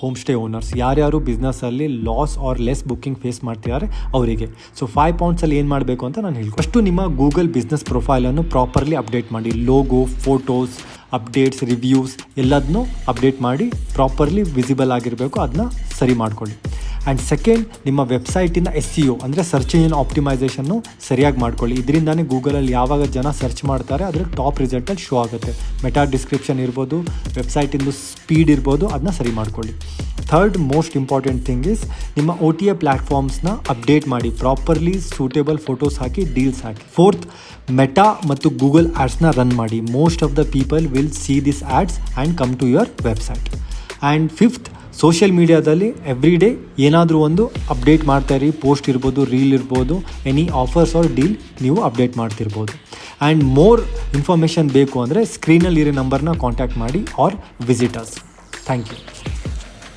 Home stay owners ಯಾರ್ಯಾರು ಬಿಸ್ನೆಸ್ಸಲ್ಲಿ loss or less booking face ಮಾಡ್ತಿದ್ದಾರೆ ಅವರಿಗೆ. ಸೊ 5 ಪಾಯಿಂಟ್ಸಲ್ಲಿ ಏನು ಮಾಡಬೇಕು ಅಂತ ನಾನು ಹೇಳ್ತೀನಿ. ಫಸ್ಟು ನಿಮ್ಮ ಗೂಗಲ್ ಬಿಸ್ನೆಸ್ ಪ್ರೊಫೈಲನ್ನು ಪ್ರಾಪರ್ಲಿ ಅಪ್ಡೇಟ್ ಮಾಡಿ. ಲೋಗೋ, ಫೋಟೋಸ್, ಅಪ್ಡೇಟ್ಸ್, ರಿವ್ಯೂಸ್ ಎಲ್ಲದನ್ನೂ ಅಪ್ಡೇಟ್ ಮಾಡಿ ಪ್ರಾಪರ್ಲಿ ವಿಸಿಬಲ್ ಆಗಿರಬೇಕು. ಅದನ್ನ ಸರಿ ಮಾಡ್ಕೊಳ್ಳಿ. ಆ್ಯಂಡ್ ಸೆಕೆಂಡ್, ನಿಮ್ಮ ವೆಬ್ಸೈಟಿನ SEO ಅಂದರೆ ಸರ್ಚ್ ಇಂಜಿನ್ ಆಪ್ಟಿಮೈಸೇಷನ್ನು ಸರಿಯಾಗಿ ಮಾಡ್ಕೊಳ್ಳಿ. ಇದರಿಂದಾನೇ ಗೂಗಲಲ್ಲಿ ಯಾವಾಗ ಜನ ಸರ್ಚ್ ಮಾಡ್ತಾರೆ ಅದರಲ್ಲಿ ಟಾಪ್ ರಿಸಲ್ಟಲ್ಲಿ ಶೋ ಆಗುತ್ತೆ. ಮೆಟಾ ಡಿಸ್ಕ್ರಿಪ್ಷನ್ ಇರ್ಬೋದು, ವೆಬ್ಸೈಟಿಂದು ಸ್ಪೀಡ್ ಇರ್ಬೋದು, ಅದನ್ನ ಸರಿ ಮಾಡ್ಕೊಳ್ಳಿ. Third most important thing is ನಿಮ್ಮ OTA ಪ್ಲ್ಯಾಟ್ಫಾರ್ಮ್ಸ್ನ ಅಪ್ಡೇಟ್ ಮಾಡಿ. ಪ್ರಾಪರ್ಲಿ ಸೂಟೇಬಲ್ ಫೋಟೋಸ್ ಹಾಕಿ, ಡೀಲ್ಸ್ ಹಾಕಿ. ಫೋರ್ತ್, ಮೆಟಾ ಮತ್ತು ಗೂಗಲ್ ಆ್ಯಡ್ಸ್ನ ರನ್ ಮಾಡಿ. Most of the people will see this ads and come to your website. And fifth, social ಮೀಡಿಯಾದಲ್ಲಿ every day ಏನಾದರೂ ಒಂದು update ಮಾಡ್ತಾಯಿರಿ. Post ಇರ್ಬೋದು, ರೀಲ್ ಇರ್ಬೋದು, ಎನಿ ಆಫರ್ಸ್ ಆರ್ ಡೀಲ್ ನೀವು ಅಪ್ಡೇಟ್ ಮಾಡ್ತಿರ್ಬೋದು. ಆ್ಯಂಡ್ ಮೋರ್ ಇನ್ಫಾರ್ಮೇಷನ್ ಬೇಕು ಅಂದರೆ ಸ್ಕ್ರೀನಲ್ಲಿರೋ ನಂಬರ್ನ ಕಾಂಟ್ಯಾಕ್ಟ್ ಮಾಡಿ ಆರ್ ವಿಸಿಟರ್ಸ್. Thank you.